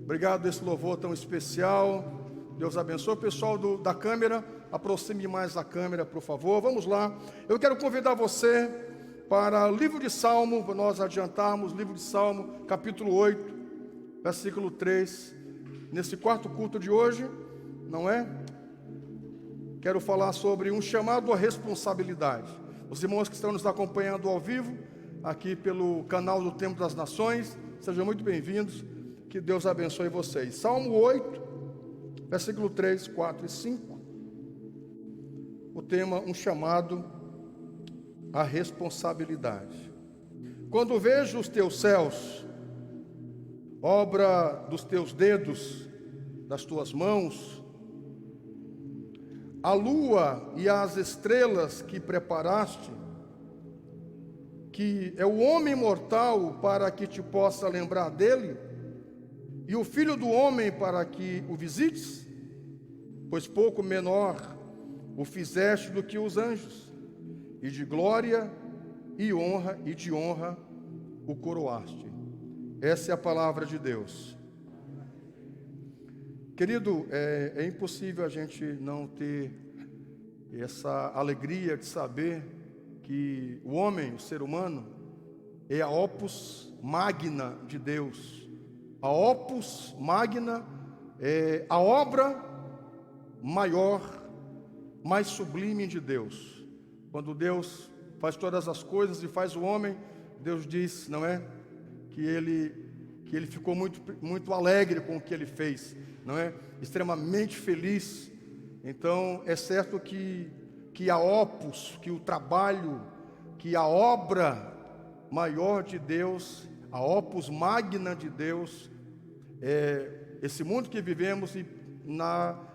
Obrigado por esse louvor tão especial. Deus abençoe. O pessoal da câmera, aproxime mais da câmera, por favor. Vamos lá. Eu quero convidar você para o livro de Salmo, para nós adiantarmos, livro de Salmo, capítulo 8, versículo 3. Nesse quarto culto de hoje, não é? Quero falar sobre um chamado à responsabilidade. Os irmãos que estão nos acompanhando ao vivo, aqui pelo canal do Templo das Nações, sejam muito bem-vindos. Que Deus abençoe vocês. Salmo 8, versículo 3, 4 e 5. O tema, um chamado à responsabilidade. Quando vejo os teus céus, obra dos teus dedos, das tuas mãos, a lua e as estrelas que preparaste, que é o homem mortal para que te possa lembrar dele, e o filho do homem para que o visites, pois pouco menor o fizeste do que os anjos, e de glória e de honra o coroaste. Essa é a palavra de Deus. Querido, é impossível a gente não ter essa alegria de saber que o homem, o ser humano, é a opus magna de Deus. A opus magna é a obra maior, mais sublime de Deus. Quando Deus faz todas as coisas e faz o homem, Deus diz, não é? Que ele ficou muito alegre com o que ele fez, não é? Extremamente feliz. Então é certo que a opus, que o trabalho, que a obra maior de Deus, a opus magna de Deus, é esse mundo que vivemos e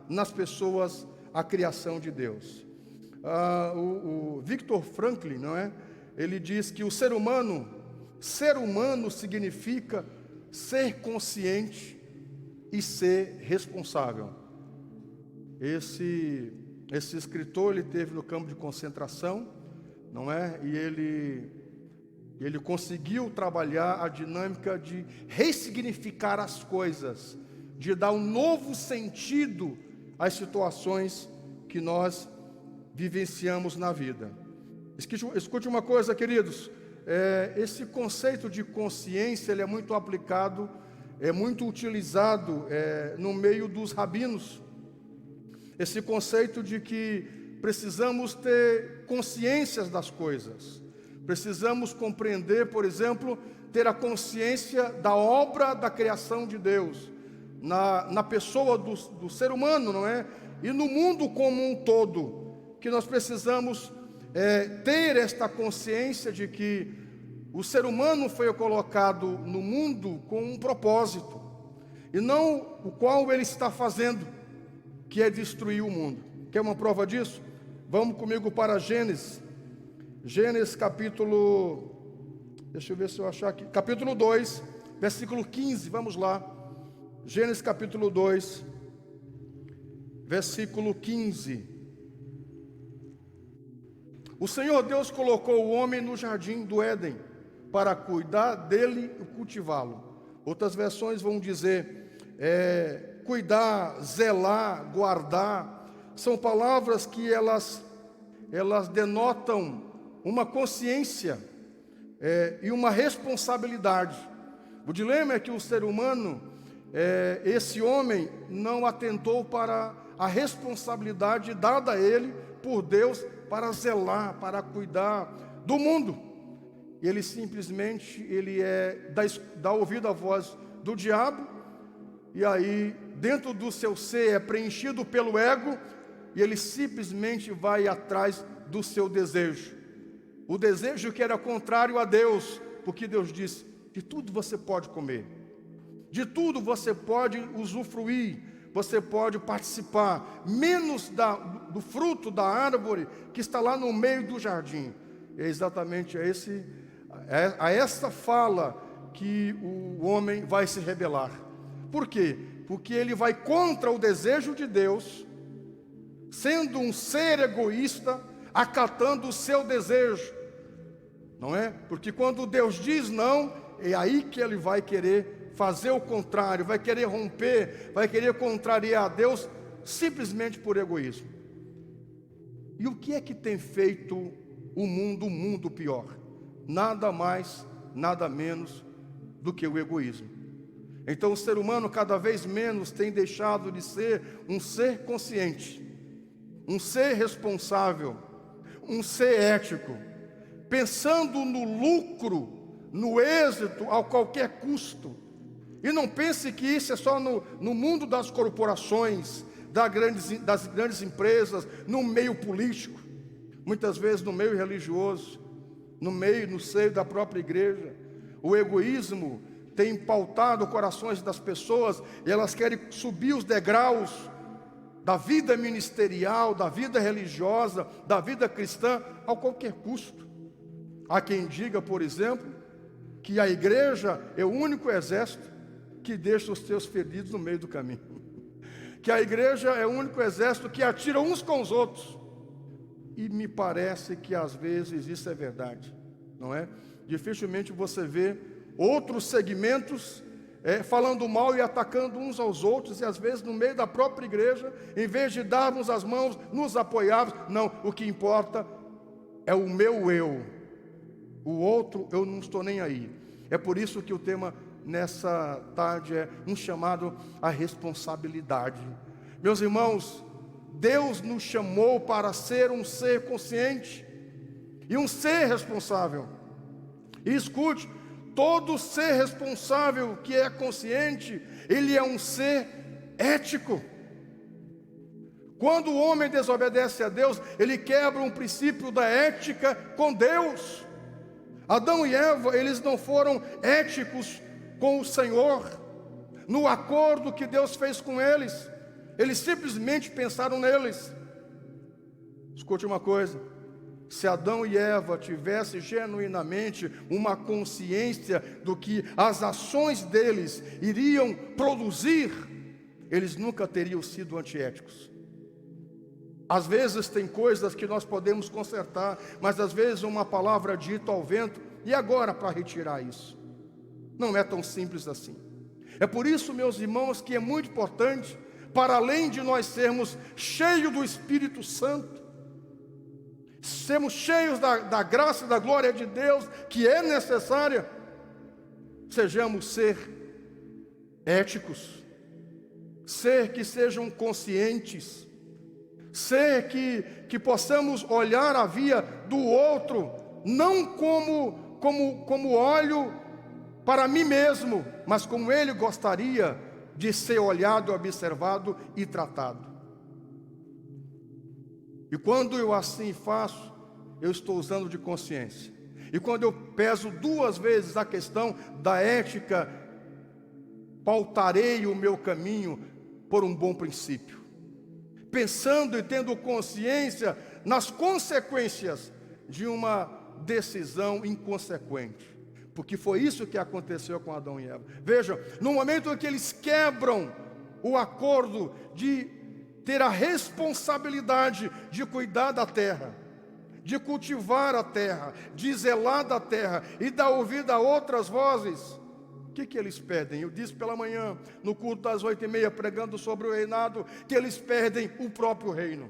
nas pessoas, a criação de Deus. O Viktor Frankl, não é? Ele diz que o ser humano significa ser consciente e ser responsável. Esse escritor, ele teve no campo de concentração, não é? E ele conseguiu trabalhar a dinâmica de ressignificar as coisas, de dar um novo sentido às situações que nós vivenciamos na vida. Escute uma coisa, queridos, esse conceito de consciência, ele é muito aplicado, é muito utilizado no meio dos rabinos. Esse conceito de que precisamos ter consciências das coisas. Precisamos compreender, por exemplo, ter a consciência da obra da criação de Deus, na pessoa do ser humano, não é? E no mundo como um todo, que nós precisamos ter esta consciência de que o ser humano foi colocado no mundo com um propósito, e não o qual ele está fazendo, que é destruir o mundo. Quer uma prova disso? Vamos comigo para Gênesis capítulo, deixa eu ver se eu achar aqui, capítulo 2, versículo 15, vamos lá. Gênesis capítulo 2, versículo 15. O Senhor Deus colocou o homem no jardim do Éden para cuidar dele e cultivá-lo. Outras versões vão dizer cuidar, zelar, guardar. São palavras que elas denotam uma consciência e uma responsabilidade. O dilema é que o ser humano, esse homem, não atentou para a responsabilidade dada a ele por Deus para zelar, para cuidar do mundo. Ele simplesmente dá ouvido à voz do diabo, e aí dentro do seu ser é preenchido pelo ego, e ele simplesmente vai atrás do seu desejo. O desejo que era contrário a Deus, porque Deus disse, de tudo você pode comer, de tudo você pode usufruir, você pode participar, menos do fruto da árvore que está lá no meio do jardim. É exatamente a essa fala que o homem vai se rebelar. Por quê? Porque ele vai contra o desejo de Deus, sendo um ser egoísta, acatando o seu desejo, não é? Porque quando Deus diz não, é aí que ele vai querer fazer o contrário, vai querer romper, vai querer contrariar a Deus, simplesmente por egoísmo. E o que é que tem feito o mundo pior? Nada mais, nada menos do que o egoísmo. Então o ser humano cada vez menos tem deixado de ser um ser consciente, um ser responsável, um ser ético, pensando no lucro, no êxito a qualquer custo. E não pense que isso é só no mundo das corporações, das grandes empresas, no meio político, muitas vezes no meio religioso, no seio da própria igreja. O egoísmo tem pautado corações das pessoas, e elas querem subir os degraus da vida ministerial, da vida religiosa, da vida cristã, a qualquer custo. Há quem diga, por exemplo, que a igreja é o único exército que deixa os seus feridos no meio do caminho. Que a igreja é o único exército que atira uns com os outros. E me parece que às vezes isso é verdade, não é? Dificilmente você vê outros segmentos falando mal e atacando uns aos outros, e às vezes no meio da própria igreja, em vez de darmos as mãos, nos apoiarmos. Não, o que importa é o meu eu. O outro eu não estou nem aí. É por isso que o tema nessa tarde é um chamado à responsabilidade. Meus irmãos, Deus nos chamou para ser um ser consciente e um ser responsável. E escute, todo ser responsável que é consciente, ele é um ser ético. Quando o homem desobedece a Deus, ele quebra um princípio da ética com Deus. Adão e Eva, eles não foram éticos com o Senhor, no acordo que Deus fez com eles. Eles simplesmente pensaram neles. Escute uma coisa: se Adão e Eva tivessem genuinamente uma consciência do que as ações deles iriam produzir, eles nunca teriam sido antiéticos. Às vezes tem coisas que nós podemos consertar, mas às vezes uma palavra dita ao vento, e agora para retirar isso? Não é tão simples assim. É por isso, meus irmãos, que é muito importante, para além de nós sermos cheios do Espírito Santo, sermos cheios da graça e da glória de Deus, que é necessária, sejamos ser éticos, ser que sejam conscientes, ser que possamos olhar a via do outro, não como olho para mim mesmo, mas como ele gostaria de ser olhado, observado e tratado. E quando eu assim faço, eu estou usando de consciência. E quando eu peso duas vezes a questão da ética, pautarei o meu caminho por um bom princípio, pensando e tendo consciência nas consequências de uma decisão inconsequente. Porque foi isso que aconteceu com Adão e Eva. Vejam, no momento em que eles quebram o acordo de ter a responsabilidade de cuidar da terra, de cultivar a terra, de zelar da terra e dar ouvido a outras vozes, o que eles perdem? Eu disse pela manhã, no culto das 8h30, pregando sobre o reinado, que eles perdem o próprio reino.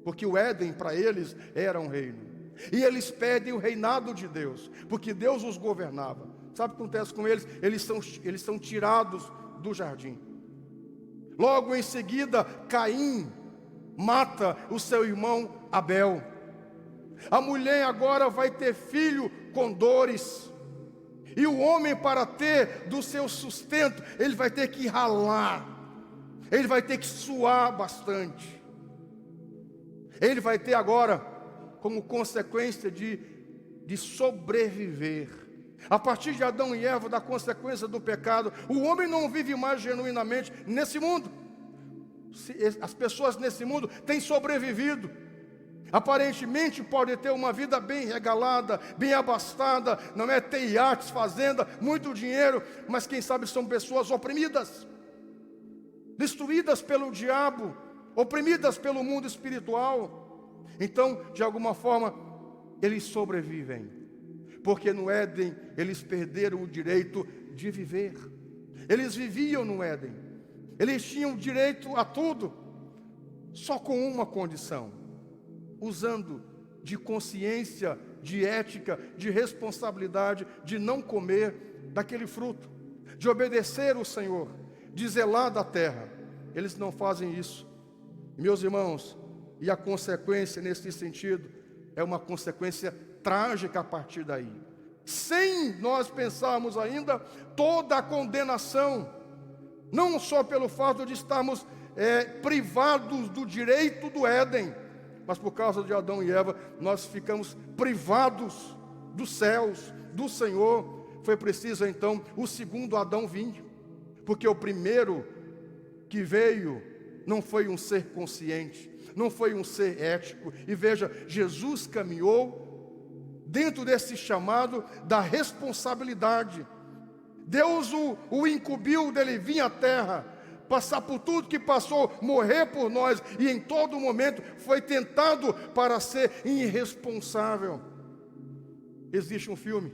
Porque o Éden para eles era um reino. E eles perdem o reinado de Deus, porque Deus os governava. Sabe o que acontece com eles? Eles são tirados do jardim. Logo em seguida, Caim mata o seu irmão Abel. A mulher agora vai ter filho com dores. E o homem, para ter do seu sustento, ele vai ter que ralar. Ele vai ter que suar bastante. Ele vai ter agora, como consequência de sobreviver. A partir de Adão e Eva, da consequência do pecado, o homem não vive mais genuinamente nesse mundo. As pessoas nesse mundo têm sobrevivido. Aparentemente pode ter uma vida bem regalada, bem abastada, não é? Ter iates, fazenda, muito dinheiro, mas quem sabe são pessoas oprimidas, destruídas pelo diabo, oprimidas pelo mundo espiritual. Então, de alguma forma, eles sobrevivem, porque no Éden eles perderam o direito de viver. Eles viviam no Éden. Eles tinham direito a tudo, só com uma condição: usando de consciência, de ética, de responsabilidade, de não comer daquele fruto, de obedecer o Senhor, de zelar da terra. Eles não fazem isso. Meus irmãos, e a consequência nesse sentido é uma consequência trágica a partir daí. Sem nós pensarmos ainda toda a condenação, não só pelo fato de estarmos privados do direito do Éden, mas por causa de Adão e Eva, nós ficamos privados dos céus, do Senhor. Foi preciso então o segundo Adão vir, porque o primeiro que veio não foi um ser consciente, não foi um ser ético. E veja, Jesus caminhou dentro desse chamado da responsabilidade. Deus o incumbiu dele vir à terra, passar por tudo que passou, morrer por nós, e em todo momento foi tentado para ser irresponsável. Existe um filme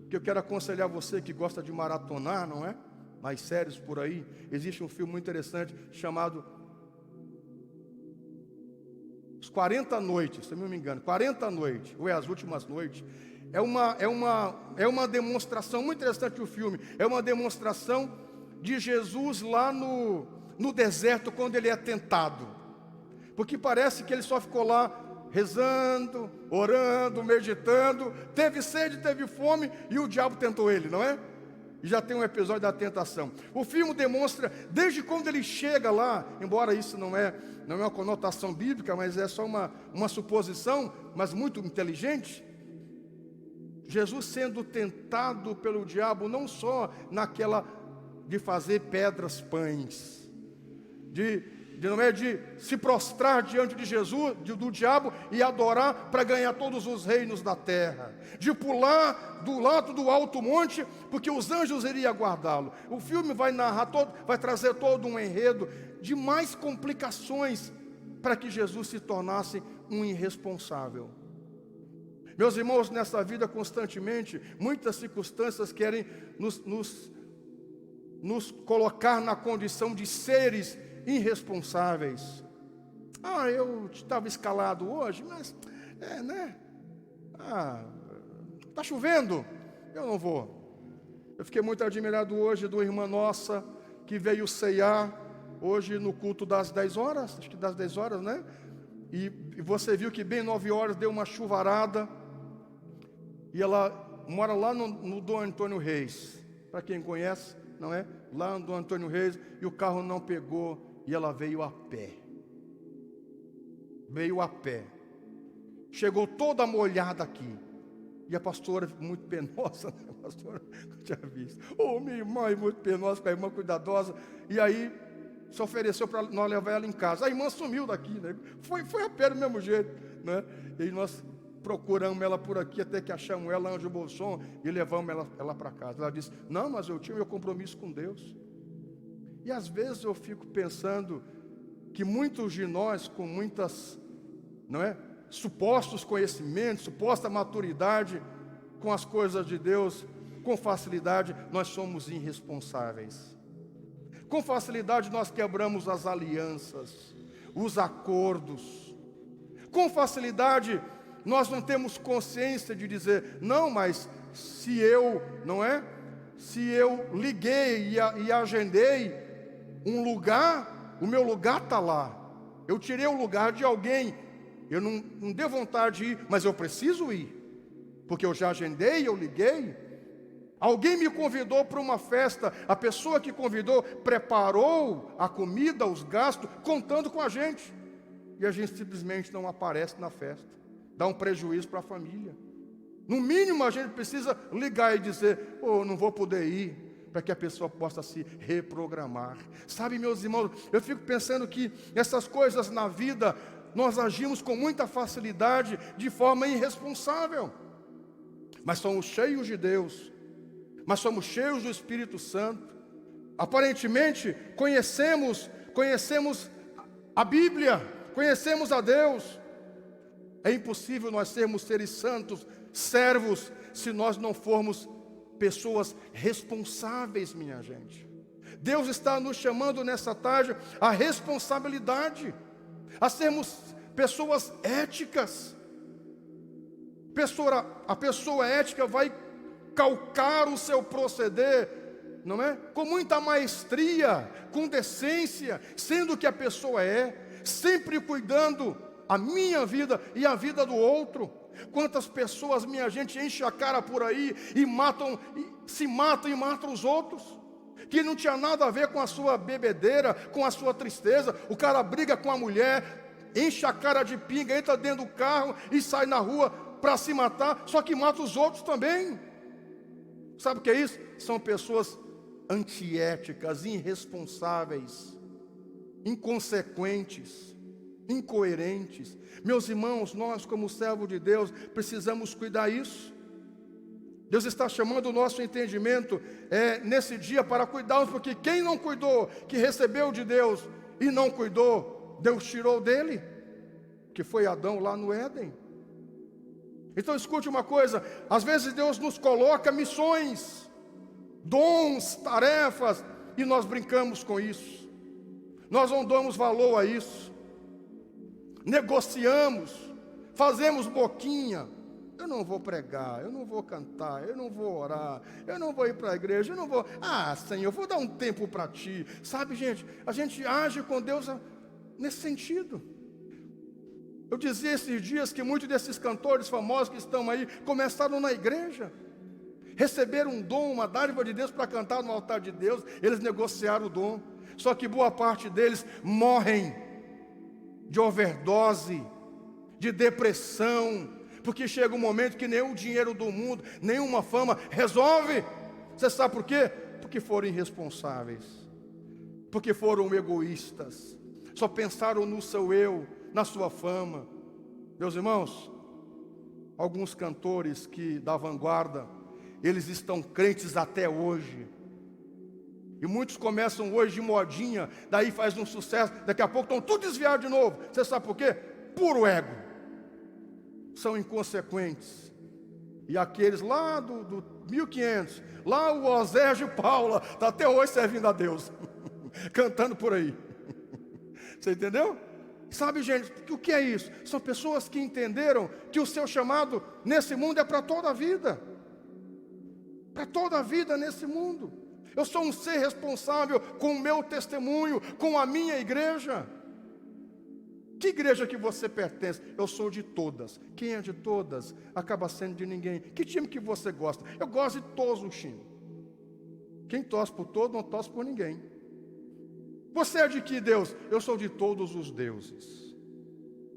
que eu quero aconselhar você que gosta de maratonar, não é? Mais séries por aí. Existe um filme muito interessante chamado Os 40 Noites, se eu não me engano, 40 Noites, ou é As Últimas Noites. É uma demonstração muito interessante do filme. É uma demonstração de Jesus lá no deserto, quando ele é tentado. Porque parece que ele só ficou lá rezando, orando, meditando, teve sede, teve fome, e o diabo tentou ele, não é? E já tem um episódio da tentação. O filme demonstra, desde quando ele chega lá, embora isso não é uma conotação bíblica, mas é só uma suposição, mas muito inteligente. Jesus sendo tentado pelo diabo, não só naquela de fazer pedras pães, de se prostrar diante de Jesus, do diabo, e adorar para ganhar todos os reinos da terra, de pular do lado do alto monte, porque os anjos iriam guardá-lo. O filme vai vai trazer todo um enredo de mais complicações para que Jesus se tornasse um irresponsável. Meus irmãos, nessa vida constantemente, muitas circunstâncias querem nos colocar na condição de seres irresponsáveis. Eu estava escalado hoje, mas está chovendo, eu não vou. Eu fiquei muito admirado hoje de uma irmã nossa que veio ceiar hoje no culto das 10 horas, acho que das 10 horas, né? E você viu que bem 9 horas deu uma chuvarada, e ela mora lá no Dom Antônio Reis, para quem conhece, não é? Lá no Dom Antônio Reis, e o carro não pegou, e ela veio a pé. Veio a pé. Chegou toda molhada aqui. E a pastora, muito penosa, né? A pastora não tinha visto. Minha irmã, muito penosa, com a irmã cuidadosa. E aí, se ofereceu para nós levar ela em casa. A irmã sumiu daqui, né? Foi a pé do mesmo jeito, né? E nós procuramos ela por aqui, até que achamos ela, Anjo Bolson, e levamos ela para casa. Ela disse, não, mas eu tinha meu compromisso com Deus. E às vezes eu fico pensando que muitos de nós, com muitas, não é, supostos conhecimentos, suposta maturidade com as coisas de Deus, com facilidade nós somos irresponsáveis. Com facilidade nós quebramos as alianças, os acordos. Com facilidade nós não temos consciência de dizer, não, mas se eu liguei e agendei um lugar, o meu lugar está lá. Eu tirei o lugar de alguém, eu não deu vontade de ir, mas eu preciso ir, porque eu já agendei, eu liguei. Alguém me convidou para uma festa, a pessoa que convidou preparou a comida, os gastos, contando com a gente, e a gente simplesmente não aparece na festa. Dá um prejuízo para a família. No mínimo a gente precisa ligar e dizer, não vou poder ir, para que a pessoa possa se reprogramar. Sabe, meus irmãos, eu fico pensando que essas coisas na vida, nós agimos com muita facilidade, de forma irresponsável. Mas somos cheios de Deus, mas somos cheios do Espírito Santo. Aparentemente conhecemos a Bíblia, conhecemos a Deus. É impossível nós sermos seres santos, servos, se nós não formos pessoas responsáveis, minha gente. Deus está nos chamando nessa tarde a responsabilidade, a sermos pessoas éticas. A pessoa ética vai calcar o seu proceder, não é? Com muita maestria, com decência, sendo que a pessoa é, sempre cuidando a minha vida e a vida do outro. Quantas pessoas, minha gente, enchem a cara por aí e se matam e matam os outros, que não tinha nada a ver com a sua bebedeira, com a sua tristeza. O cara briga com a mulher, enche a cara de pinga, entra dentro do carro e sai na rua para se matar, só que mata os outros também. Sabe o que é isso? São pessoas antiéticas, irresponsáveis, inconsequentes, incoerentes. Meus irmãos, nós como servo de Deus precisamos cuidar disso. Deus está chamando o nosso entendimento nesse dia para cuidarmos, porque quem não cuidou, que recebeu de Deus e não cuidou, Deus tirou dele, que foi Adão lá no Éden. Então escute uma coisa, às vezes Deus nos coloca missões, dons, tarefas, e nós brincamos com isso, nós não damos valor a isso, negociamos, fazemos boquinha. Eu não vou pregar, eu não vou cantar, eu não vou orar, eu não vou ir para a igreja, eu não vou... Senhor, eu vou dar um tempo para Ti. Sabe, gente, a gente age com Deus nesse sentido. Eu dizia esses dias que muitos desses cantores famosos que estão aí começaram na igreja, receberam um dom, uma dádiva de Deus para cantar no altar de Deus, eles negociaram o dom, só que boa parte deles morrem de overdose, de depressão, porque chega um momento que nem o dinheiro do mundo, nenhuma fama resolve. Você sabe por quê? Porque foram irresponsáveis, porque foram egoístas, só pensaram no seu eu, na sua fama. Meus irmãos, alguns cantores da vanguarda, eles estão crentes até hoje, e muitos começam hoje de modinha, daí faz um sucesso, daqui a pouco estão tudo desviados de novo. Você sabe por quê? Puro ego. São inconsequentes. E aqueles lá do 1500, lá o Osérgio Paula, está até hoje servindo a Deus, cantando por aí. Você entendeu? Sabe, gente, o que é isso? São pessoas que entenderam que o seu chamado nesse mundo é para toda a vida. Para toda a vida nesse mundo. Eu sou um ser responsável com o meu testemunho, com a minha igreja. Que igreja que você pertence? Eu sou de todas. Quem é de todas acaba sendo de ninguém. Que time que você gosta? Eu gosto de todos os times. Quem torce por todos não torce por ninguém. Você é de que Deus? Eu sou de todos os deuses,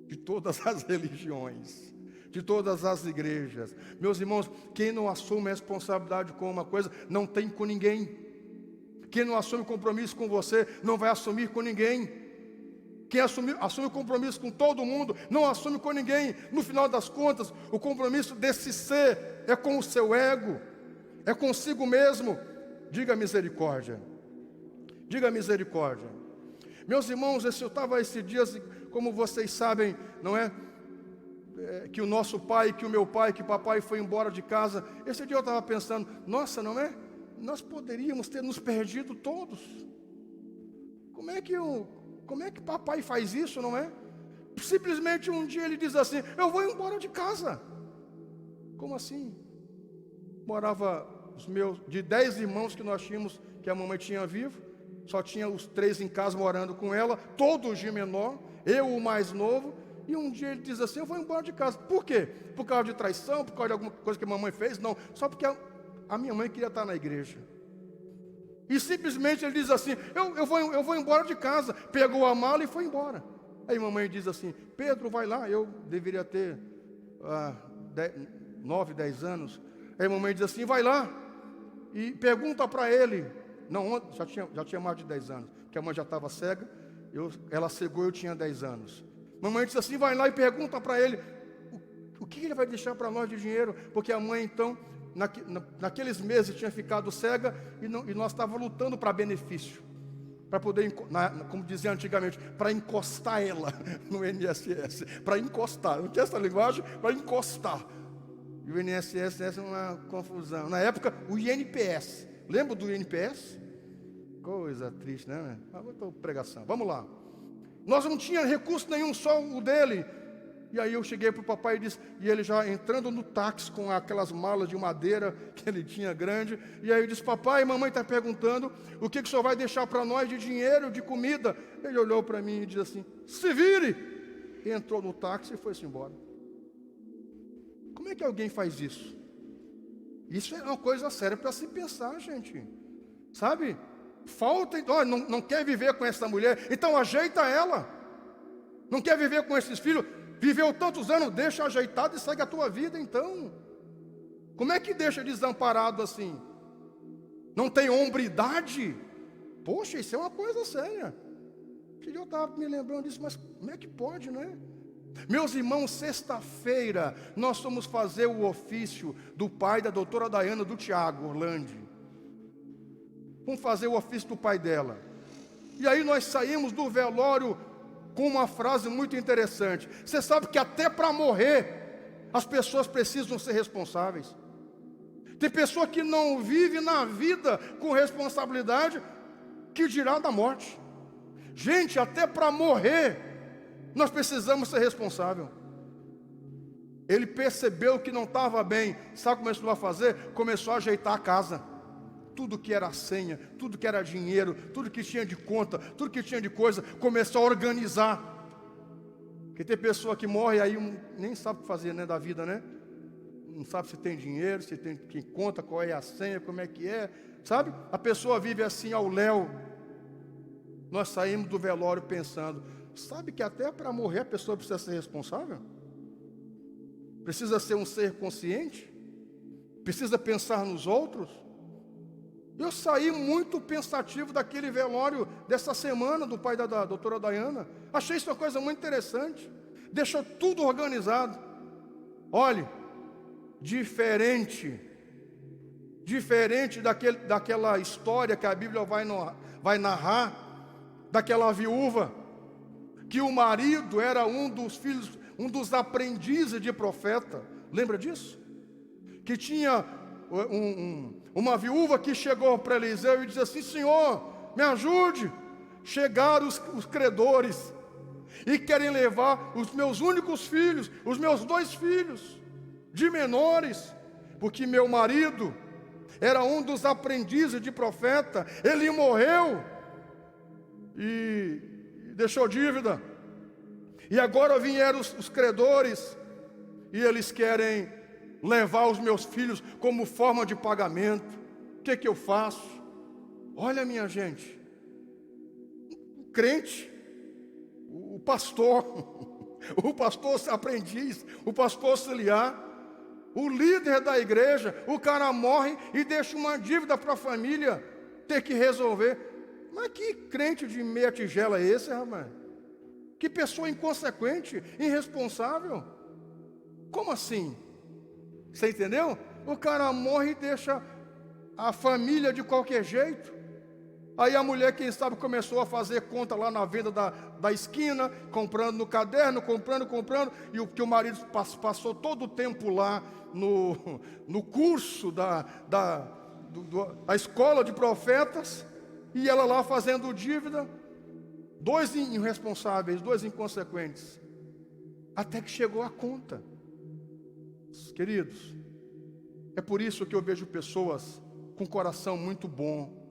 de todas as religiões, de todas as igrejas. Meus irmãos, quem não assume a responsabilidade com uma coisa, não tem com ninguém. Quem não assume compromisso com você, não vai assumir com ninguém. Quem assume compromisso com todo mundo, não assume com ninguém. No final das contas, o compromisso desse ser é com o seu ego, é consigo mesmo. Diga misericórdia. Diga misericórdia. Meus irmãos, eu estava esses dias, como vocês sabem, não é? Que o nosso pai, que o meu pai, que papai foi embora de casa. Esse dia eu estava pensando, nossa, não é? Nós poderíamos ter nos perdido todos. Como é que papai faz isso, não é? Simplesmente um dia ele diz assim, eu vou embora de casa. Como assim? Morava de 10 irmãos que nós tínhamos, que a mamãe tinha vivo, só tinha os 3 em casa morando com ela, todos de menor, eu o mais novo, e um dia ele diz assim, eu vou embora de casa. Por quê? Por causa de traição, por causa de alguma coisa que a mamãe fez? Não, só porque a minha mãe queria estar na igreja. E simplesmente ele diz assim, eu vou embora de casa. Pegou a mala e foi embora. Aí a mamãe diz assim, Pedro, vai lá. Eu deveria ter 9, 10 anos. Aí a mamãe diz assim, vai lá e pergunta para ele. Não, já tinha mais de 10 anos, porque a mãe já estava cega, ela cegou, eu tinha 10 anos. Mamãe disse assim, vai lá e pergunta para ele, o que ele vai deixar para nós de dinheiro? Porque a mãe então, naqueles meses tinha ficado cega, e nós estávamos lutando para benefício, para poder, como dizia antigamente, para encostar ela no INSS, para encostar, não tinha essa linguagem, para encostar. E o INSS é uma confusão. Na época, o INPS. Lembra do INPS? Coisa triste, né? Outra pregação. Vamos lá. Nós não tínhamos recurso nenhum, só o dele. E aí eu cheguei para o papai e disse, e ele já entrando no táxi com aquelas malas de madeira que ele tinha grande. E aí eu disse, papai, mamãe está perguntando o que o senhor vai deixar para nós de dinheiro, de comida. Ele olhou para mim e disse assim, se vire. E entrou no táxi e foi-se embora. Como é que alguém faz isso? Isso é uma coisa séria para se pensar, gente. Sabe? Falta, não quer viver com essa mulher, então ajeita ela. Não quer viver com esses filhos, viveu tantos anos, deixa ajeitado e segue a tua vida então. Como é que deixa desamparado assim? Não tem hombridade? Poxa, isso é uma coisa séria. Eu estava me lembrando disso, mas como é que pode, né? Meus irmãos, sexta-feira nós fomos fazer o ofício do pai da doutora Dayana, do Tiago Orlandi. Vamos fazer o ofício do pai dela. E aí nós saímos do velório com uma frase muito interessante. Você sabe que até para morrer as pessoas precisam ser responsáveis. Tem pessoa que não vive na vida com responsabilidade, que dirá da morte. Gente, até para morrer nós precisamos ser responsáveis. Ele percebeu que não estava bem. Sabe o que começou a fazer? Começou a ajeitar a casa. Tudo que era senha, tudo que era dinheiro, tudo que tinha de conta, tudo que tinha de coisa, começou a organizar. Porque tem pessoa que morre aí nem sabe o que fazer, né, da vida, né? Não sabe se tem dinheiro, se tem que conta, qual é a senha, como é que é, sabe? A pessoa vive assim ao léu. Nós saímos do velório pensando, sabe que até para morrer a pessoa precisa ser responsável? Precisa ser um ser consciente? Precisa pensar nos outros? Eu saí muito pensativo daquele velório dessa semana do pai da doutora Dayana. Achei isso uma coisa muito interessante. Deixou tudo organizado. Olhe, diferente daquela história que a Bíblia vai narrar, daquela viúva, que o marido era um dos filhos, um dos aprendizes de profeta. Lembra disso? Que tinha uma viúva que chegou para Eliseu e disse assim, Senhor, me ajude. Chegaram os credores e querem levar os meus únicos filhos, os meus 2 filhos de menores, porque meu marido era um dos aprendizes de profeta. Ele morreu e deixou dívida. E agora vieram os credores e eles querem levar os meus filhos como forma de pagamento. O que eu faço? Olha, minha gente, o crente, o pastor aprendiz, o pastor auxiliar, o líder da igreja, o cara morre e deixa uma dívida para a família ter que resolver. Mas que crente de meia tigela é esse, rapaz? Que pessoa inconsequente, irresponsável. Como assim? Você entendeu? O cara morre e deixa a família de qualquer jeito. Aí a mulher, quem sabe, começou a fazer conta lá na venda da esquina, comprando no caderno, comprando, e o marido passou todo o tempo lá no curso da escola de profetas, e ela lá fazendo dívida. 2 irresponsáveis, 2 inconsequentes, até que chegou a conta. Queridos, é por isso que eu vejo pessoas com coração muito bom,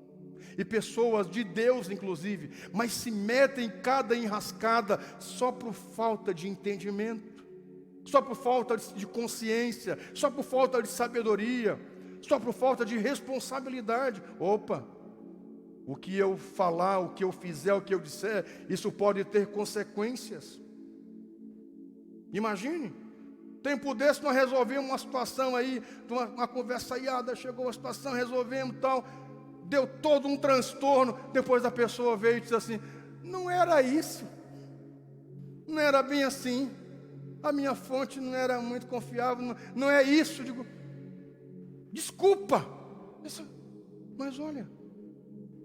e pessoas de Deus inclusive, mas se metem em cada enrascada só por falta de entendimento, só por falta de consciência, só por falta de sabedoria, só por falta de responsabilidade. Opa! O que eu falar, o que eu fizer, o que eu disser, isso pode ter consequências. Imagine, tempo desse nós resolvemos uma situação aí, uma conversaiada, chegou uma situação, resolvemos tal, deu todo um transtorno, depois a pessoa veio e disse assim, não era isso, não era bem assim, a minha fonte não era muito confiável, não é isso, digo, desculpa, mas olha,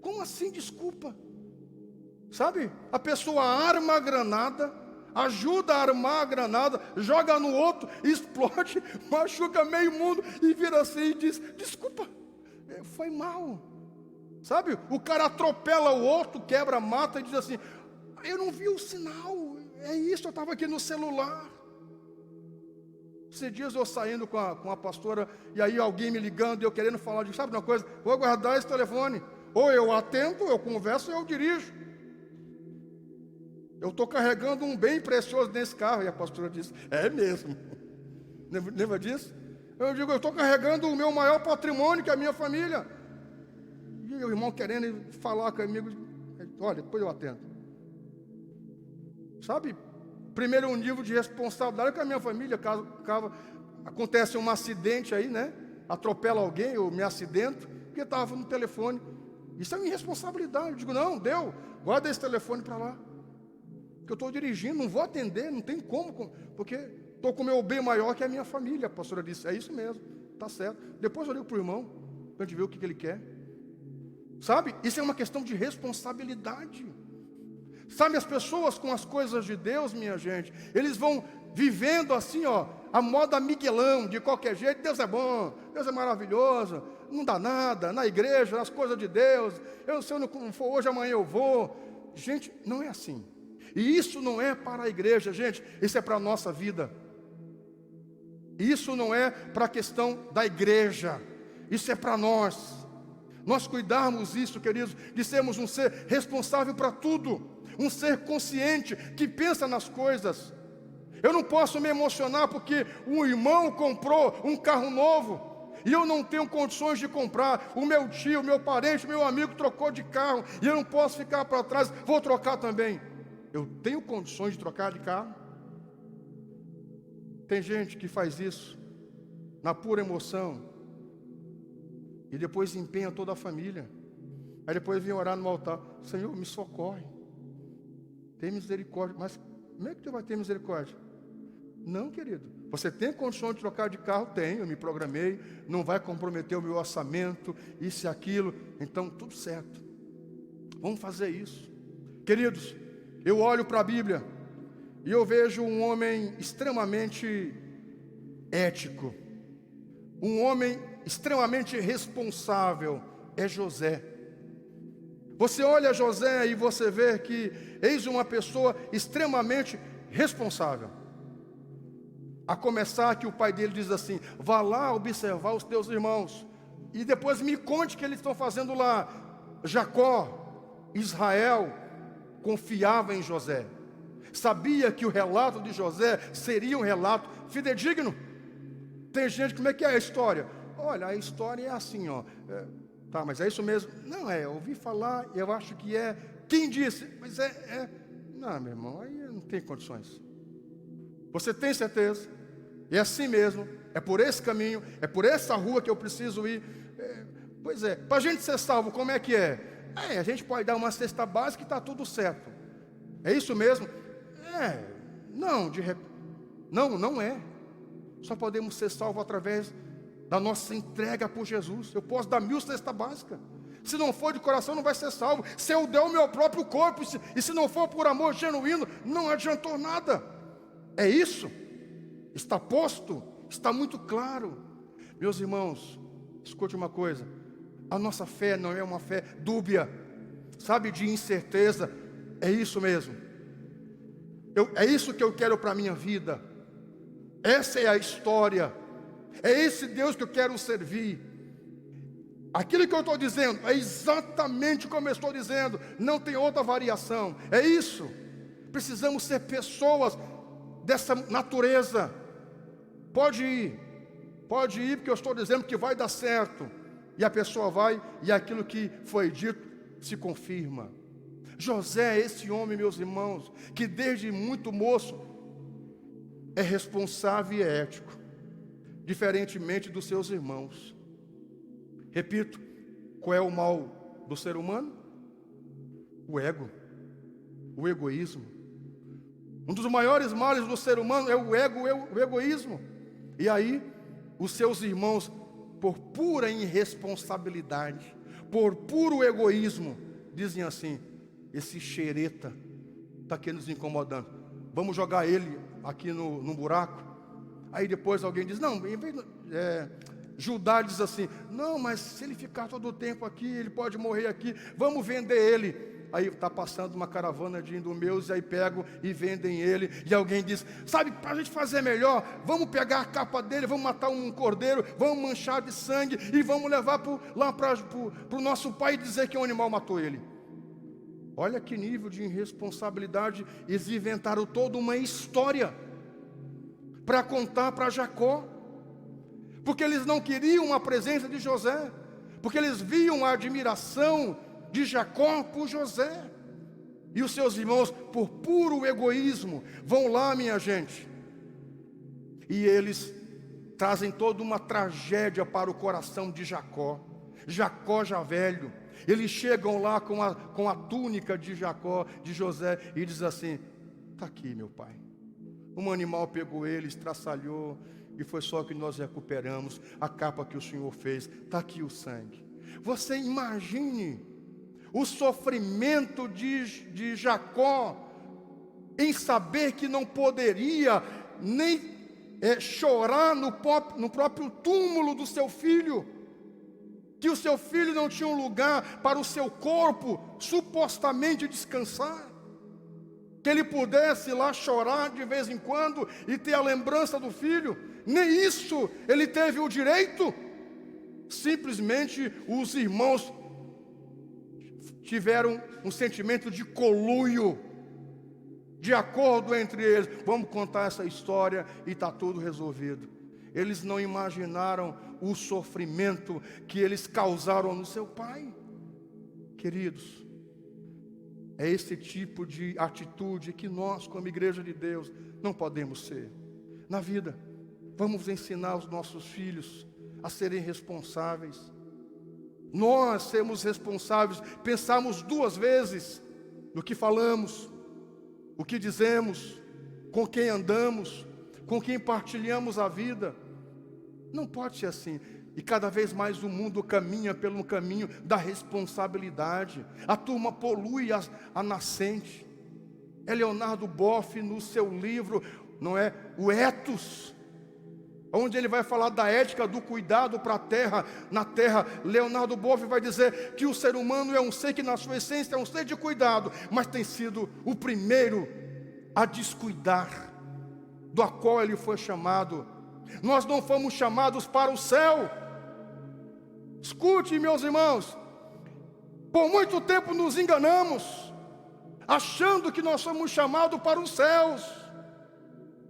como assim desculpa? Sabe? A pessoa arma a granada, ajuda a armar a granada, joga no outro, explode, machuca meio mundo e vira assim e diz: desculpa, foi mal. Sabe, o cara atropela o outro, quebra, mata e diz assim: eu não vi o sinal, é isso, eu estava aqui no celular. Esses dias eu saindo com a pastora, e aí alguém me ligando, e eu querendo falar, de sabe uma coisa, vou guardar esse telefone, ou eu atendo, eu converso, ou eu dirijo. Eu estou carregando um bem precioso nesse carro, e a pastora disse: é mesmo. Lembra disso? Eu digo: eu estou carregando o meu maior patrimônio, que é a minha família. E o irmão querendo falar comigo: olha, depois eu atendo. Sabe, primeiro um nível de responsabilidade com a minha família, caso acontece um acidente aí, né? Atropela alguém, eu me acidento, porque estava no telefone. Isso é minha responsabilidade. Eu digo: não, deu, guarda esse telefone para lá, que eu estou dirigindo, não vou atender, não tem como, porque estou com o meu bem maior, que é a minha família. A pastora disse: é isso mesmo, está certo. Depois eu ligo para o irmão, para a gente ver o que ele quer. Sabe, isso é uma questão de responsabilidade. Sabe, as pessoas com as coisas de Deus, minha gente, eles vão vivendo assim, ó, a moda Miguelão, de qualquer jeito. Deus é bom, Deus é maravilhoso, não dá nada, na igreja, nas coisas de Deus, se eu não for hoje, amanhã eu vou. Gente, não é assim. E isso não é para a igreja, gente, isso é para a nossa vida. Isso não é para a questão da igreja, isso é para nós. Nós cuidarmos isso, queridos, de sermos um ser responsável para tudo, um ser consciente, que pensa nas coisas. Eu não posso me emocionar porque um irmão comprou um carro novo e eu não tenho condições de comprar. O meu tio, meu parente, meu amigo trocou de carro e eu não posso ficar para trás, vou trocar também. Eu tenho condições de trocar de carro? Tem gente que faz isso na pura emoção e depois empenha toda a família. Aí depois vem orar no altar: Senhor, me socorre, tem misericórdia. Mas como é que tu vai ter misericórdia? Não, querido, você tem condições de trocar de carro? Tenho, eu me programei, não vai comprometer o meu orçamento, isso e aquilo, então tudo certo, vamos fazer isso. Queridos, eu olho para a Bíblia e eu vejo um homem extremamente ético, um homem extremamente responsável, é José. Você olha José e você vê que eis uma pessoa extremamente responsável. A começar que o pai dele diz assim: vá lá observar os teus irmãos e depois me conte o que eles estão fazendo lá. Jacó, Israel, confiava em José, sabia que o relato de José seria um relato fidedigno. Tem gente, como é que é a história? Olha, a história é assim, ó. Tá, mas é isso mesmo? Não, eu ouvi falar, eu acho que é. Quem disse? Mas não, meu irmão, aí não tem condições. Você tem certeza? É assim mesmo, é por esse caminho, é por essa rua que eu preciso ir. Pois é, para a gente ser salvo, como é que é? A gente pode dar uma cesta básica e está tudo certo. É isso mesmo? Não, não é. Só podemos ser salvos através da nossa entrega por Jesus. Eu posso dar 1000 cestas básicas, se não for de coração não vai ser salvo. Se eu der o meu próprio corpo, e se não for por amor genuíno, não adiantou nada. É isso, está posto, está muito claro. Meus irmãos, escute uma coisa: a nossa fé não é uma fé dúbia, sabe, de incerteza. É isso mesmo, é isso que eu quero para a minha vida. Essa é a história, é esse Deus que eu quero servir. Aquilo que eu estou dizendo é exatamente como eu estou dizendo, não tem outra variação. É isso, precisamos ser pessoas dessa natureza. Pode ir, porque eu estou dizendo que vai dar certo. E a pessoa vai, e aquilo que foi dito se confirma. José é esse homem, meus irmãos, que desde muito moço é responsável e é ético, diferentemente dos seus irmãos. Repito, qual é o mal do ser humano? O ego, o egoísmo. Um dos maiores males do ser humano é o ego, o egoísmo. E aí, os seus irmãos, por pura irresponsabilidade, por puro egoísmo, dizem assim: esse xereta está aqui nos incomodando. vamos jogar ele aqui no buraco. Aí depois alguém diz, não, Judá diz assim, não, mas se ele ficar todo o tempo aqui, ele pode morrer aqui, vamos vender ele. Aí está passando uma caravana de idumeus, e aí pegam e vendem ele. E alguém diz, sabe, para a gente fazer melhor, vamos pegar a capa dele, vamos matar um cordeiro, vamos manchar de sangue, e vamos levar lá para o nosso pai e dizer que um animal matou ele. Olha que nível de irresponsabilidade. Eles inventaram toda uma história para contar para Jacó, porque eles não queriam a presença de José, porque eles viam a admiração de Jacó por José. E os seus irmãos, por puro egoísmo, vão lá, minha gente, e eles trazem toda uma tragédia para o coração de Jacó. Jacó já velho, eles chegam lá com a túnica de Jacó, de José, e diz assim, está aqui meu pai, um animal pegou ele, estraçalhou, e foi só que nós recuperamos a capa que o Senhor fez, está aqui o sangue. Você imagine o sofrimento de Jacó em saber que não poderia nem chorar no próprio túmulo do seu filho, que o seu filho não tinha um lugar para o seu corpo supostamente descansar, que ele pudesse lá chorar de vez em quando e ter a lembrança do filho. Nem isso ele teve o direito. Simplesmente os irmãos tiveram um sentimento de conluio, de acordo entre eles. Vamos contar essa história e está tudo resolvido. Eles não imaginaram o sofrimento que eles causaram no seu pai. Queridos, é esse tipo de atitude que nós, como igreja de Deus, não podemos ser na vida. Vamos ensinar os nossos filhos a serem responsáveis. Nós sermos responsáveis, pensarmos duas vezes no que falamos, o que dizemos, com quem andamos, com quem partilhamos a vida. Não pode ser assim. E cada vez mais o mundo caminha pelo caminho da responsabilidade. A turma polui a nascente. É Leonardo Boff, no seu livro, não é? O Ethos, onde ele vai falar da ética do cuidado para a terra. Na terra, Leonardo Boff vai dizer que o ser humano é um ser que na sua essência é um ser de cuidado, mas tem sido o primeiro a descuidar do qual ele foi chamado. Nós não fomos chamados para o céu. Escute, meus irmãos, por muito tempo nos enganamos, achando que nós somos chamados para os céus.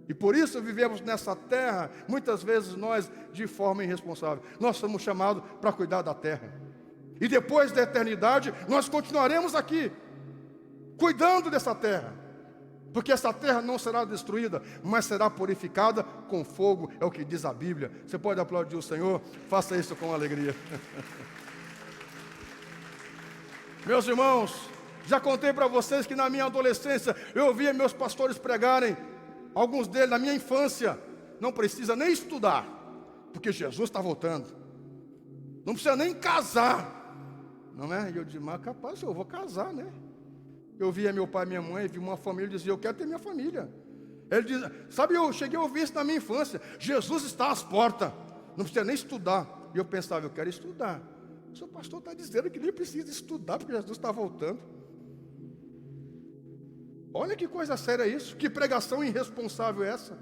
E por isso vivemos nessa terra, muitas vezes nós, de forma irresponsável. Nós somos chamados para cuidar da terra. E depois da eternidade, nós continuaremos aqui, cuidando dessa terra. Porque essa terra não será destruída, mas será purificada com fogo, é o que diz a Bíblia. Você pode aplaudir o Senhor? Faça isso com alegria. Meus irmãos, já contei para vocês que na minha adolescência, eu ouvia meus pastores pregarem. Alguns deles, na minha infância, não precisa nem estudar, porque Jesus está voltando. Não precisa nem casar, não é? E eu disse, mas capaz, eu vou casar, né? Eu via meu pai e minha mãe, vi uma família e dizia, eu quero ter minha família. Ele diz, sabe, eu cheguei a ouvir isso na minha infância. Jesus está às portas, não precisa nem estudar. E eu pensava, eu quero estudar. O seu pastor está dizendo que nem precisa estudar, porque Jesus está voltando. Olha que coisa séria isso, que pregação irresponsável é essa?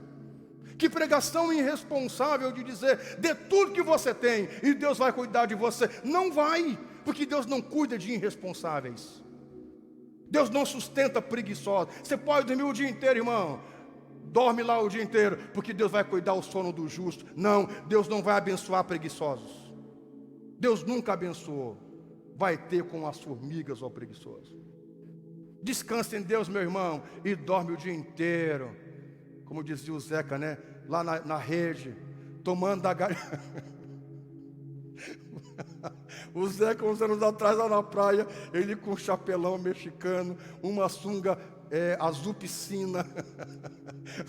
Que pregação irresponsável de dizer, dê tudo que você tem e Deus vai cuidar de você. Não vai, porque Deus não cuida de irresponsáveis. Deus não sustenta preguiçosos. Você pode dormir o dia inteiro, irmão, dorme lá o dia inteiro, porque Deus vai cuidar o sono do justo. Não, Deus não vai abençoar preguiçosos. Deus nunca abençoou. Vai ter com as formigas, ó preguiçoso. Descansa em Deus, meu irmão, e dorme o dia inteiro. Como dizia o Zeca, né? Lá na rede, tomando da galinha. O Zeca, uns anos atrás, lá na praia, ele com um chapelão mexicano, uma sunga azul piscina.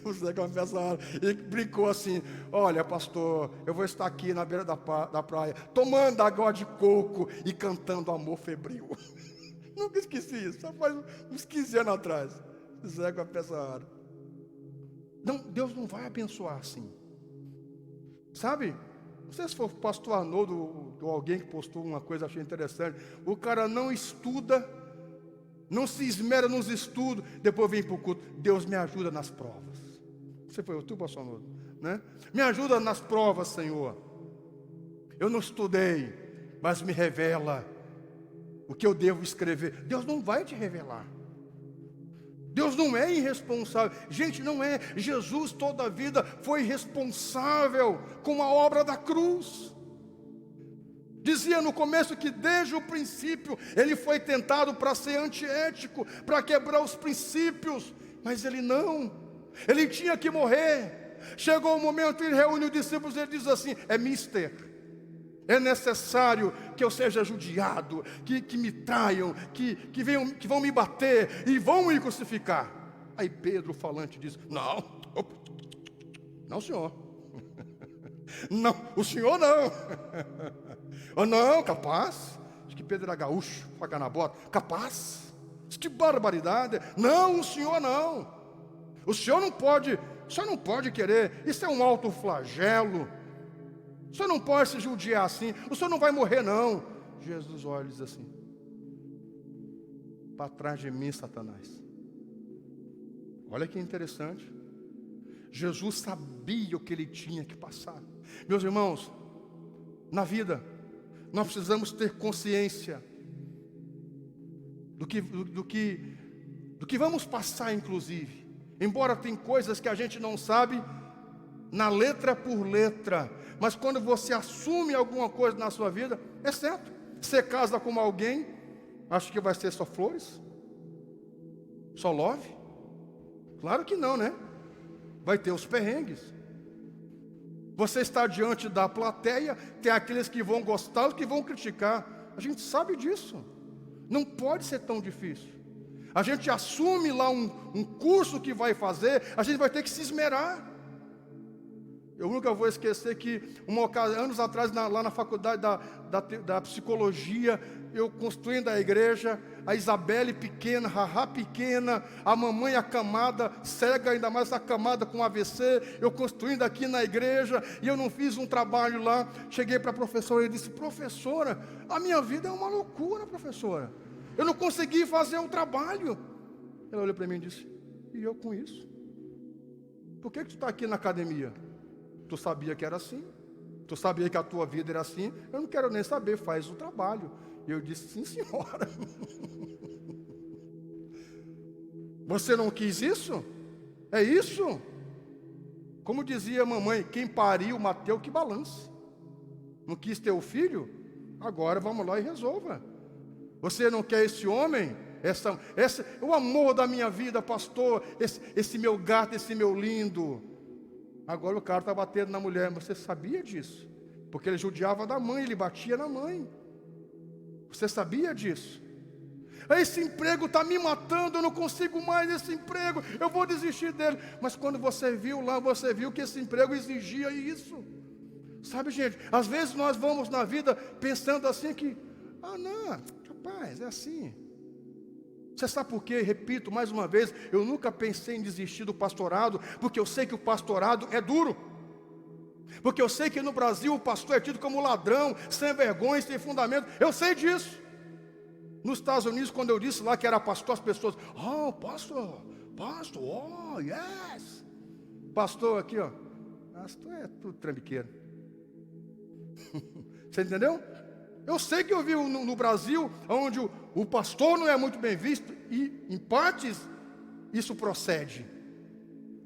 O Zeca, uma peça rara, ele brincou assim, olha pastor, eu vou estar aqui na beira da praia, tomando água de coco e cantando Amor Febril. Nunca esqueci isso, só faz uns 15 anos atrás. O Zeca, uma peça rara. Não, Deus não vai abençoar assim. Sabe? Não sei se foi o pastor Arnoldo ou alguém que postou uma coisa, achei interessante. O cara não estuda, não se esmera nos estudos, depois vem para o culto. Deus me ajuda nas provas. Você foi tu, pastor Arnoldo, né? Me ajuda nas provas, Senhor. Eu não estudei, mas me revela o que eu devo escrever. Deus não vai te revelar. Deus não é irresponsável. Gente, não é. Jesus toda a vida foi responsável com a obra da cruz. Dizia no começo que desde o princípio ele foi tentado para ser antiético, para quebrar os princípios, mas ele não. Ele tinha que morrer. Chegou o momento, ele reúne os discípulos e ele diz assim: é necessário que eu seja judiado, que me traiam, que vão me bater e vão me crucificar. Aí Pedro, falante, diz: não, senhor. Não, o senhor não. Oh, não, capaz. Acho que Pedro era gaúcho, faca na bota. Capaz? Que barbaridade. Não, o senhor não. O senhor não pode querer. Isso é um alto flagelo. O senhor não pode se judiar assim. O senhor não vai morrer, não. Jesus olha e diz assim: para trás de mim, Satanás. Olha que interessante. Jesus sabia o que ele tinha que passar. Meus irmãos, na vida, nós precisamos ter consciência do que vamos passar, inclusive. Embora tem coisas que a gente não sabe na letra por letra, mas quando você assume alguma coisa na sua vida, é certo. Você casa com alguém, acha que vai ser só flores? Só love? Claro que não, né? Vai ter os perrengues. Você está diante da plateia, tem aqueles que vão gostar, os que vão criticar. A gente sabe disso. Não pode ser tão difícil. A gente assume lá um curso que vai fazer, a gente vai ter que se esmerar. Eu nunca vou esquecer que, anos atrás, lá na faculdade da psicologia, eu construindo a igreja, a Isabelle pequena, Rará pequena, a mamãe acamada, cega, ainda mais acamada com AVC, eu construindo aqui na igreja, e eu não fiz um trabalho lá. Cheguei para a professora e disse: professora, a minha vida é uma loucura, professora. Eu não consegui fazer o trabalho. Ela olhou para mim e disse: e eu com isso? Por que tu está aqui na academia? Tu sabia que era assim? Tu sabia que a tua vida era assim? Eu não quero nem saber, faz o trabalho. E eu disse: sim, senhora. Você não quis isso? É isso? Como dizia a mamãe: quem pariu, Mateus que balance. Não quis ter o filho? Agora vamos lá e resolva. Você não quer esse homem? O amor da minha vida, pastor, esse meu gato, esse meu lindo. Agora o cara está batendo na mulher. Você sabia disso? Porque ele judiava da mãe, ele batia na mãe. Você sabia disso? Esse emprego está me matando, eu não consigo mais esse emprego, eu vou desistir dele. Mas quando você viu lá, você viu que esse emprego exigia isso. Sabe, gente, às vezes nós vamos na vida pensando assim que: não, rapaz, é assim. Você sabe por quê? Repito mais uma vez, eu nunca pensei em desistir do pastorado, porque eu sei que o pastorado é duro. Porque eu sei que no Brasil o pastor é tido como ladrão, sem vergonha, sem fundamento. Eu sei disso. Nos Estados Unidos, quando eu disse lá que era pastor, as pessoas: pastor, oh, yes. Pastor aqui, pastor é tudo trambiqueiro. Você entendeu? Eu sei que eu vi no Brasil, onde o pastor não é muito bem visto, e em partes isso procede.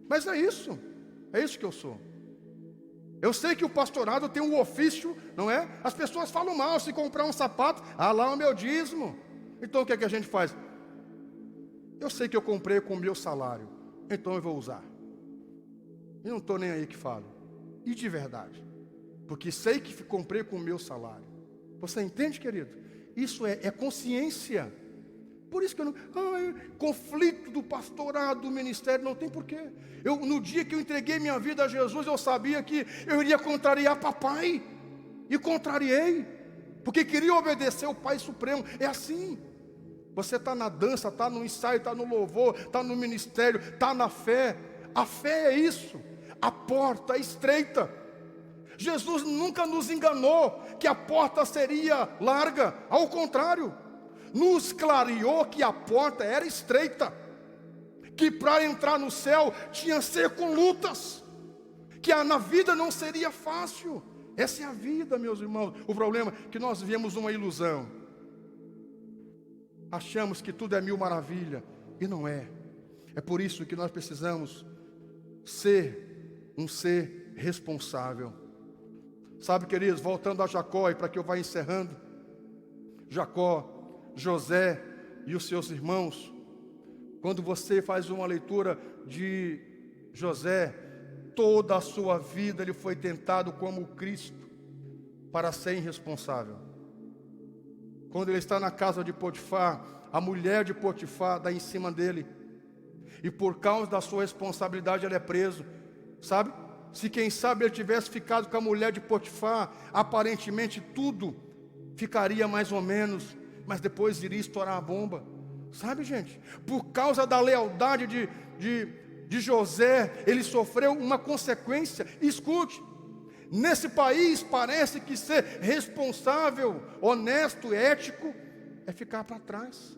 Mas é isso que eu sou. Eu sei que o pastorado tem um ofício, não é? As pessoas falam mal, se comprar um sapato, lá é o meu dízimo. Então o que é que a gente faz? Eu sei que eu comprei com o meu salário, então eu vou usar. E não estou nem aí que falo. E de verdade, porque sei que comprei com o meu salário. Você entende, querido? Isso é consciência. Por isso que eu não... conflito do pastorado, do ministério, não tem porquê. No dia que eu entreguei minha vida a Jesus, eu sabia que eu iria contrariar papai. E contrariei. Porque queria obedecer o Pai Supremo. É assim. Você está na dança, está no ensaio, está no louvor, está no ministério, está na fé. A fé é isso. A porta é estreita. Jesus nunca nos enganou que a porta seria larga. Ao contrário, nos clareou que a porta era estreita, que para entrar no céu tinha que ser com lutas, que na vida não seria fácil. Essa é a vida, meus irmãos. O problema é que nós vivemos uma ilusão. Achamos que tudo é mil maravilha, e não é. É por isso que nós precisamos ser um ser responsável. Sabe, queridos, voltando a Jacó, e para que eu vá encerrando, Jacó, José e os seus irmãos, quando você faz uma leitura de José, toda a sua vida ele foi tentado como Cristo para ser irresponsável. Quando ele está na casa de Potifar, a mulher de Potifar dá em cima dele, e por causa da sua responsabilidade ele é preso. Sabe? Se quem sabe ele tivesse ficado com a mulher de Potifar, aparentemente tudo ficaria mais ou menos, mas depois iria estourar a bomba. Sabe, gente? Por causa da lealdade de José, ele sofreu uma consequência. Escute, nesse país parece que ser responsável, honesto, ético é ficar para trás.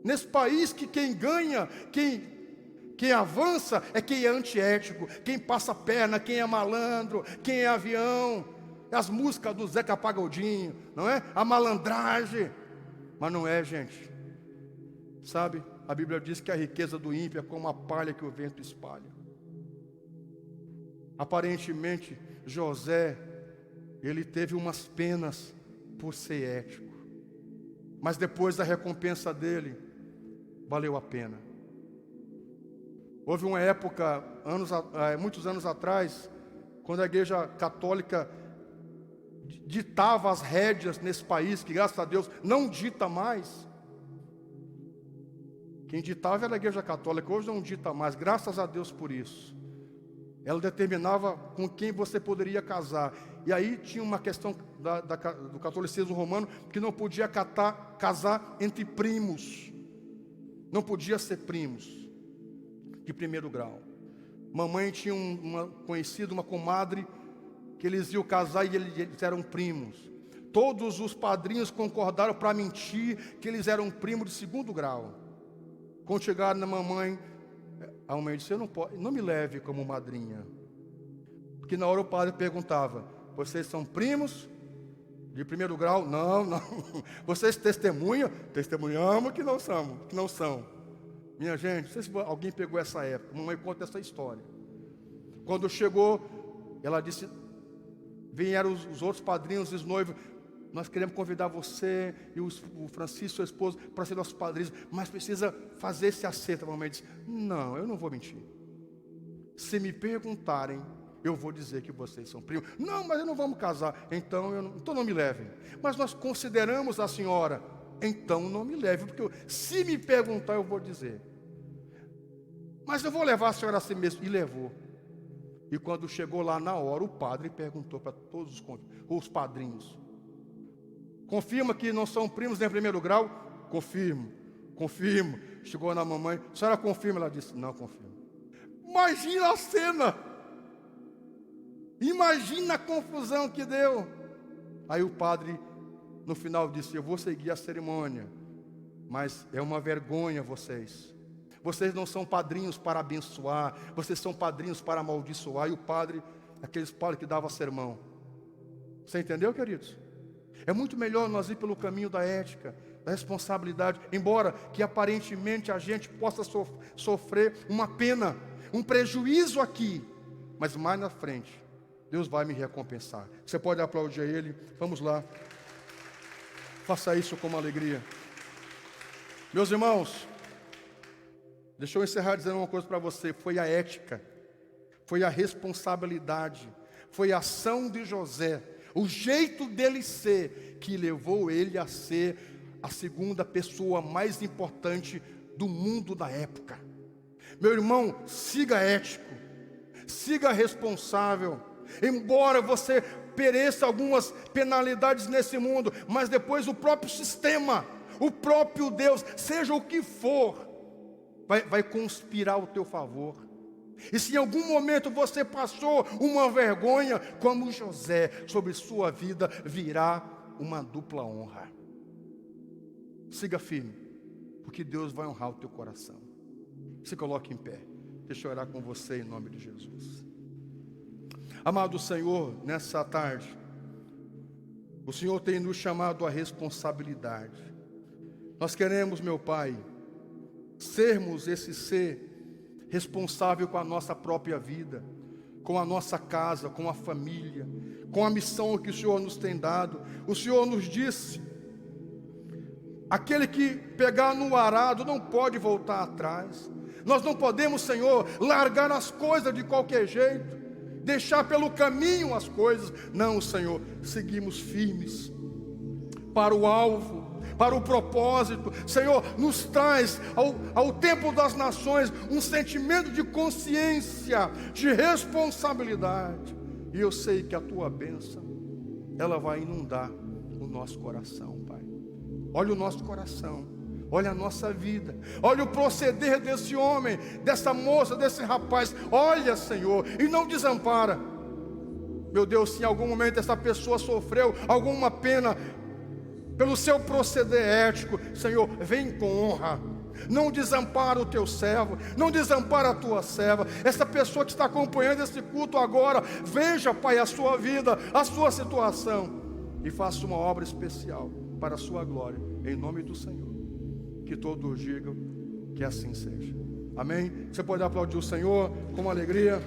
Nesse país que quem ganha, quem avança é quem é antiético, quem passa a perna, quem é malandro, quem é avião. As músicas do Zeca Pagodinho, não é? A malandragem. Mas não é, gente. Sabe? A Bíblia diz que a riqueza do ímpio é como a palha que o vento espalha. Aparentemente, José, ele teve umas penas por ser ético. Mas depois da recompensa dele, valeu a pena. Houve uma época, muitos anos atrás, quando a igreja católica ditava as rédeas nesse país, que graças a Deus não dita mais. Quem ditava era a igreja católica, hoje não dita mais, graças a Deus por isso. Ela determinava com quem você poderia casar. E aí tinha uma questão do catolicismo romano, que não podia casar entre primos. Não podia ser primos de primeiro grau. Mamãe tinha uma conhecida, uma comadre, que eles iam casar e eles eram primos. Todos os padrinhos concordaram para mentir que eles eram primos de segundo grau. Quando chegaram na mamãe, a mamãe disse: não me leve como madrinha. Porque na hora o padre perguntava: vocês são primos de primeiro grau? Não. Vocês testemunham? Testemunhamos que não são. Minha gente, não sei se alguém pegou essa época. Mamãe conta essa história. Quando chegou, ela disse: vieram os outros padrinhos, os noivos. Nós queremos convidar você e o Francisco, seu esposo, para ser nossos padrinhos, mas precisa fazer esse acerto. A mamãe disse: não, eu não vou mentir. Se me perguntarem, eu vou dizer que vocês são primos. Não, mas não vamos casar. Então não me levem. Mas nós consideramos a senhora. Então não me leve, porque se me perguntar eu vou dizer. Mas eu vou levar a senhora assim mesmo. E levou. E quando chegou lá na hora, o padre perguntou para todos os padrinhos: confirma que não são primos em primeiro grau? Confirmo. Chegou na mamãe: a senhora confirma? Ela disse: não confirmo. Imagina a cena. Imagina a confusão que deu. Aí o padre no final disse: eu vou seguir a cerimônia, mas é uma vergonha vocês não são padrinhos para abençoar, vocês são padrinhos para amaldiçoar. E o padre, aqueles padres que davam sermão. Você entendeu, queridos? É muito melhor nós ir pelo caminho da ética, da responsabilidade, embora que aparentemente a gente possa sofrer uma pena, um prejuízo aqui, mas mais na frente Deus vai me recompensar. Você pode aplaudir a Ele? Vamos lá. Faça isso com alegria. Meus irmãos, deixa eu encerrar dizendo uma coisa para você. Foi a ética, foi a responsabilidade, foi a ação de José, o jeito dele ser, que levou ele a ser a segunda pessoa mais importante do mundo da época. Meu irmão, siga ético, siga responsável. Embora você pereça algumas penalidades nesse mundo, mas depois o próprio sistema, o próprio Deus, seja o que for, vai conspirar ao teu favor. E se em algum momento você passou uma vergonha, como José, sobre sua vida virá uma dupla honra. Siga firme, porque Deus vai honrar o teu coração. Se coloque em pé. Deixa eu orar com você em nome de Jesus. Amado Senhor, nessa tarde, o Senhor tem nos chamado à responsabilidade. Nós queremos, meu Pai, sermos esse ser responsável com a nossa própria vida, com a nossa casa, com a família, com a missão que o Senhor nos tem dado. O Senhor nos disse: aquele que pegar no arado não pode voltar atrás. Nós não podemos, Senhor, largar as coisas de qualquer jeito, deixar pelo caminho as coisas. Não, Senhor, seguimos firmes para o alvo, para o propósito. Senhor, nos traz ao tempo das nações um sentimento de consciência, de responsabilidade. E eu sei que a tua bênção, ela vai inundar o nosso coração, Pai. Olha o nosso coração, olha a nossa vida, olha o proceder desse homem, dessa moça, desse rapaz. Olha, Senhor, e não desampara. Meu Deus, se em algum momento essa pessoa sofreu alguma pena pelo seu proceder ético, Senhor, vem com honra. Não desampara o teu servo, não desampara a tua serva. Essa pessoa que está acompanhando esse culto agora, veja, Pai, a sua vida, a sua situação, e faça uma obra especial para a sua glória, em nome do Senhor. Que todos digam que assim seja. Amém? Você pode aplaudir o Senhor com alegria.